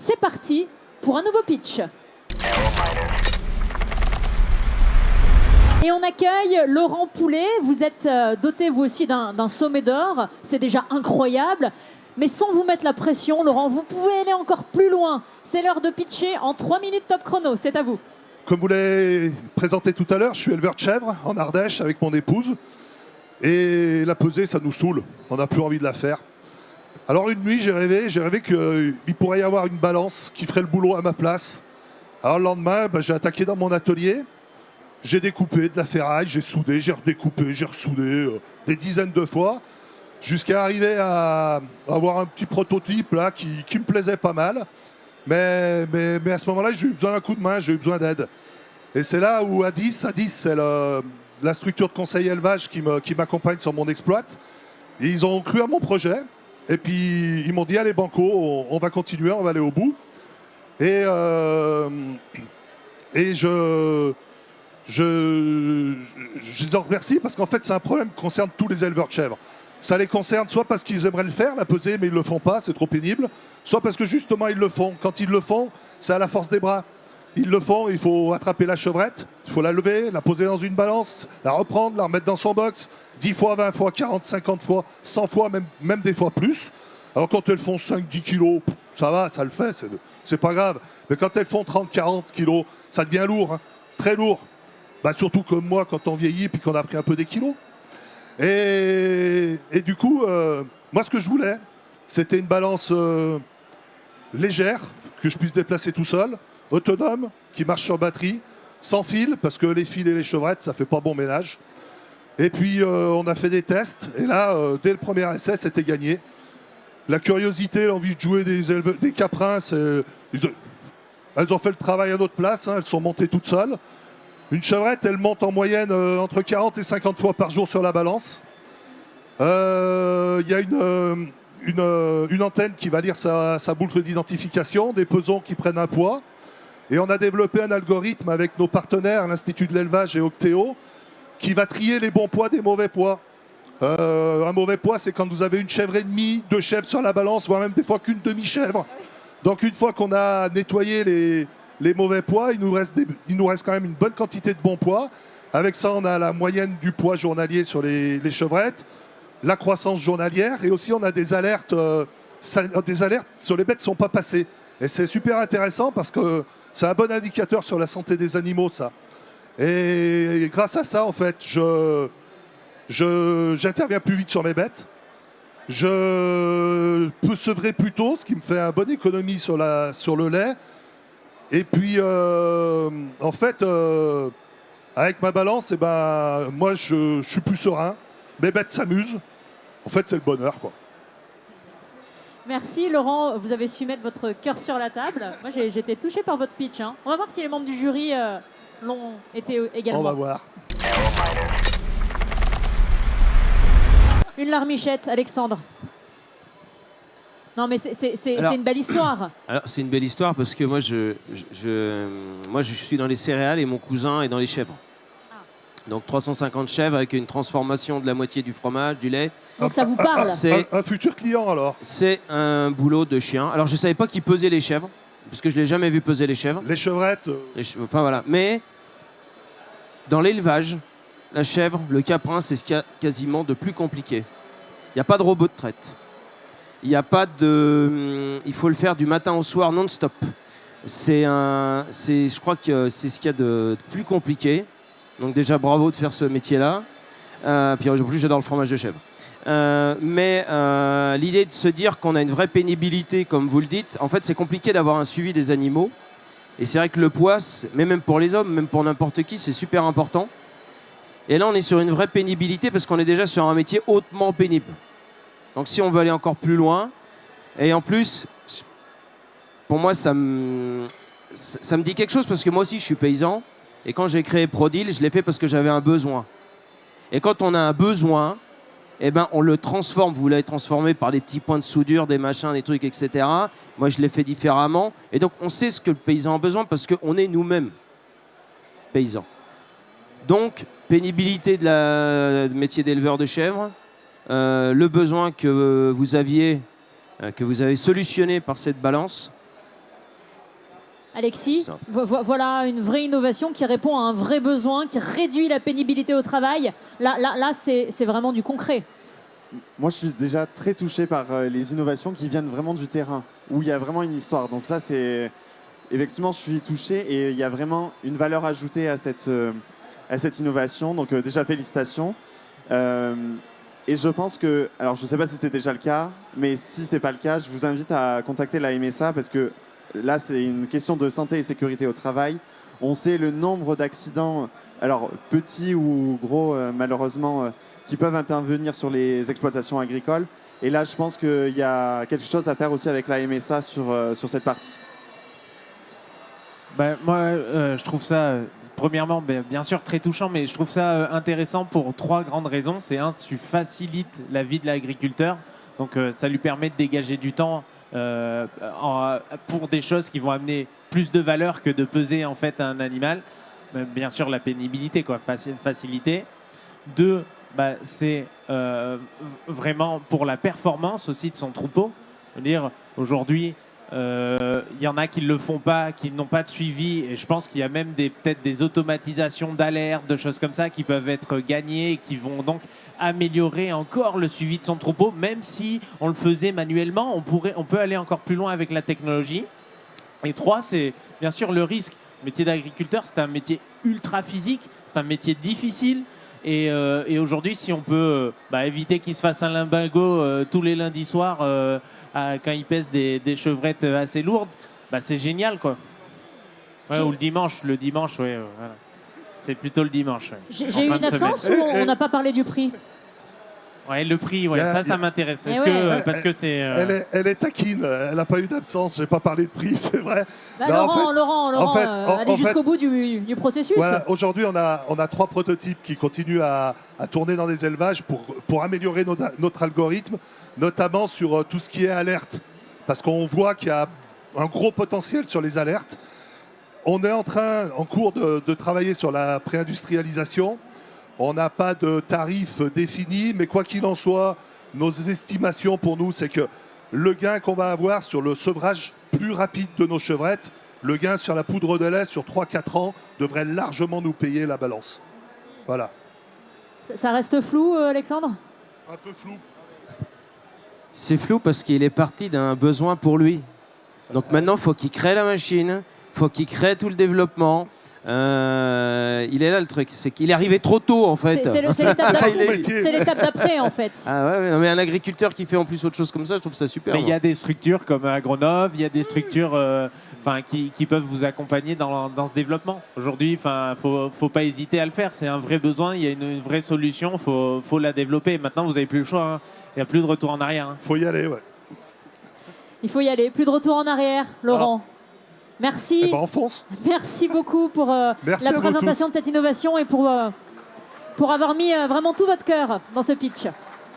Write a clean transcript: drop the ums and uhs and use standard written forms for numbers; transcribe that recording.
C'est parti pour un nouveau pitch. Et on accueille Laurent Poulet. Vous êtes doté vous aussi d'un sommet d'or. C'est déjà incroyable. Mais sans vous mettre la pression, Laurent, vous pouvez aller encore plus loin. C'est l'heure de pitcher en 3 minutes top chrono. C'est à vous. Comme vous l'avez présenté tout à l'heure, je suis éleveur de chèvres en Ardèche avec mon épouse. Et la pesée, ça nous saoule. On n'a plus envie de la faire. Alors une nuit, j'ai rêvé qu'il pourrait y avoir une balance qui ferait le boulot à ma place. Alors le lendemain, j'ai attaqué dans mon atelier. J'ai découpé de la ferraille, j'ai soudé, j'ai redécoupé, j'ai ressoudé des dizaines de fois, jusqu'à arriver à avoir un petit prototype là qui me plaisait pas mal. Mais à ce moment-là, j'ai eu besoin d'un coup de main, j'ai eu besoin d'aide. Et c'est là où Adis, c'est la structure de conseil élevage qui m'accompagne sur mon exploit. Et ils ont cru à mon projet. Et puis ils m'ont dit, allez banco, on va continuer, on va aller au bout. Et je les en remercie parce qu'en fait, c'est un problème qui concerne tous les éleveurs de chèvres. Ça les concerne soit parce qu'ils aimeraient le faire, la peser, mais ils ne le font pas, c'est trop pénible, soit parce que justement, ils le font. Quand ils le font, c'est à la force des bras. Ils le font, il faut attraper la chevrette, il faut la lever, la poser dans une balance, la reprendre, la remettre dans son box, 10 fois, 20 fois, 40, 50 fois, 100 fois, même des fois plus. Alors quand elles font 5-10 kilos, ça va, ça le fait, c'est pas grave. Mais quand elles font 30-40 kilos, ça devient lourd, hein, très lourd. Surtout comme moi, quand on vieillit puis qu'on a pris un peu des kilos. Et du coup, moi, ce que je voulais, c'était une balance légère, que je puisse déplacer tout seul, autonome, qui marche sur batterie, sans fil, parce que les fils et les chevrettes, ça fait pas bon ménage. Et puis, on a fait des tests, et là, dès le premier essai, c'était gagné. La curiosité, l'envie de jouer des caprins, elles ont fait le travail à notre place, hein, elles sont montées toutes seules. Une chevrette, elle monte en moyenne entre 40 et 50 fois par jour sur la balance. Il y a une antenne qui va lire sa boucle d'identification, des pesons qui prennent un poids. Et on a développé un algorithme avec nos partenaires, l'Institut de l'élevage et Octéo, qui va trier les bons poids des mauvais poids. Un mauvais poids, c'est quand vous avez une chèvre et demie, 2 chèvres sur la balance, voire même des fois qu'une demi-chèvre. Donc une fois qu'on a nettoyé les mauvais poids, il nous reste quand même une bonne quantité de bons poids. Avec ça, on a la moyenne du poids journalier sur les chevrettes, la croissance journalière, et aussi on a des alertes sur les bêtes qui ne sont pas passées. Et c'est super intéressant parce que c'est un bon indicateur sur la santé des animaux, ça. Et grâce à ça, en fait, j'interviens plus vite sur mes bêtes. Je peux sevrer plus tôt, ce qui me fait une bonne économie sur le lait. Et puis, en fait, avec ma balance, moi, je suis plus serein. Mes bêtes s'amusent. En fait, c'est le bonheur, quoi. Merci Laurent, vous avez su mettre votre cœur sur la table. Moi, j'ai été touché par votre pitch. Hein. On va voir si les membres du jury l'ont été également. On va voir. Une larmichette, Alexandre. Non, mais c'est une belle histoire. Alors, c'est une belle histoire parce que moi, je suis dans les céréales et mon cousin est dans les chèvres. Ah. Donc, 350 chèvres avec une transformation de la moitié du fromage, du lait. Donc, ça vous parle. C'est un futur client, alors. C'est un boulot de chien. Alors, je ne savais pas qui pesait les chèvres parce que je ne l'ai jamais vu peser les chèvres. Les chevrettes. Enfin, voilà. Mais dans l'élevage, la chèvre, le caprin, c'est ce qu'il y a quasiment de plus compliqué. Il n'y a pas de robot de traite. Il n'y a pas de... Il faut le faire du matin au soir non-stop. Je crois que c'est ce qu'il y a de plus compliqué. Donc déjà, bravo de faire ce métier-là. Puis en plus, j'adore le fromage de chèvre. Mais l'idée de se dire qu'on a une vraie pénibilité, comme vous le dites, en fait, c'est compliqué d'avoir un suivi des animaux. Et c'est vrai que le poids, mais même pour les hommes, même pour n'importe qui, c'est super important. Et là, on est sur une vraie pénibilité parce qu'on est déjà sur un métier hautement pénible. Donc si on veut aller encore plus loin, et en plus, pour moi, ça me dit quelque chose parce que moi aussi, je suis paysan. Et quand j'ai créé Prodil, je l'ai fait parce que j'avais un besoin. Et quand on a un besoin, on le transforme. Vous l'avez transformé par des petits points de soudure, des machins, des trucs, etc. Moi, je l'ai fait différemment. Et donc, on sait ce que le paysan a besoin parce qu'on est nous-mêmes paysans. Donc, pénibilité du métier d'éleveur de chèvres, le besoin que vous avez solutionné par cette balance, Alexis, Ça. voilà une vraie innovation qui répond à un vrai besoin, qui réduit la pénibilité au travail. Là c'est vraiment du concret. Moi, je suis déjà très touché par les innovations qui viennent vraiment du terrain, où il y a vraiment une histoire. Donc ça, c'est... Effectivement, je suis touché et il y a vraiment une valeur ajoutée à cette innovation. Donc déjà, félicitations. Et je pense que... Alors, je ne sais pas si c'est déjà le cas, mais si ce n'est pas le cas, je vous invite à contacter la MSA parce que là, c'est une question de santé et sécurité au travail. On sait le nombre d'accidents, alors petits ou gros, malheureusement, qui peuvent intervenir sur les exploitations agricoles. Et là, je pense qu'il y a quelque chose à faire aussi avec la MSA sur cette partie. Moi, je trouve ça, premièrement, bien sûr, très touchant, mais je trouve ça intéressant pour 3 grandes raisons. C'est tu facilites la vie de l'agriculteur. Donc, ça lui permet de dégager du temps pour des choses qui vont amener plus de valeur que de peser en fait un animal. Bien sûr, la pénibilité, quoi, facilité. 2, c'est vraiment pour la performance aussi de son troupeau. Je veux dire, aujourd'hui, il y en a qui ne le font pas, qui n'ont pas de suivi, et je pense qu'il y a même peut-être des automatisations d'alerte, de choses comme ça qui peuvent être gagnées et qui vont donc améliorer encore le suivi de son troupeau. Même si on le faisait manuellement, on peut aller encore plus loin avec la technologie. Et 3, c'est bien sûr le risque. Le métier d'agriculteur, c'est un métier ultra physique, c'est un métier difficile. Et aujourd'hui, si on peut éviter qu'il se fasse un limbago tous les lundis soirs quand il pèse des chevrettes assez lourdes, c'est génial, quoi. Ouais, ou le dimanche, ouais, voilà. C'est plutôt le dimanche. Ouais. J'ai eu une absence ou on n'a pas parlé du prix? Ouais, le prix, ouais, ça m'intéresse. Parce que c'est. Elle est taquine, elle n'a pas eu d'absence, j'ai pas parlé de prix, c'est vrai. Laurent, allez jusqu'au bout du processus. Voilà, aujourd'hui, on a 3 prototypes qui continuent à tourner dans les élevages pour améliorer notre algorithme, notamment sur tout ce qui est alerte. Parce qu'on voit qu'il y a un gros potentiel sur les alertes. On est en cours de travailler sur la préindustrialisation. On n'a pas de tarif défini, mais quoi qu'il en soit, nos estimations pour nous, c'est que le gain qu'on va avoir sur le sevrage plus rapide de nos chevrettes, le gain sur la poudre de lait sur 3-4 ans devrait largement nous payer la balance. Voilà. Ça reste flou, Alexandre? Un peu flou. C'est flou parce qu'il est parti d'un besoin pour lui. Donc maintenant, il faut qu'il crée la machine, il faut qu'il crée tout le développement. Il est là le truc, c'est qu'il est arrivé trop tôt en fait. C'est l'étape d'après en fait. Ah ouais, mais un agriculteur qui fait en plus autre chose comme ça, je trouve ça super. Mais il y a des structures comme Agronov, il y a des structures qui peuvent vous accompagner dans ce développement. Aujourd'hui, faut pas hésiter à le faire. C'est un vrai besoin, il y a une vraie solution, faut la développer. Maintenant, vous n'avez plus le choix. Hein. Il n'y a plus de retour en arrière. Hein. Faut y aller, ouais. Il faut y aller. Plus de retour en arrière, Laurent. Merci. Eh ben, on fonce. Merci beaucoup pour la présentation de cette innovation et pour avoir mis vraiment tout votre cœur dans ce pitch.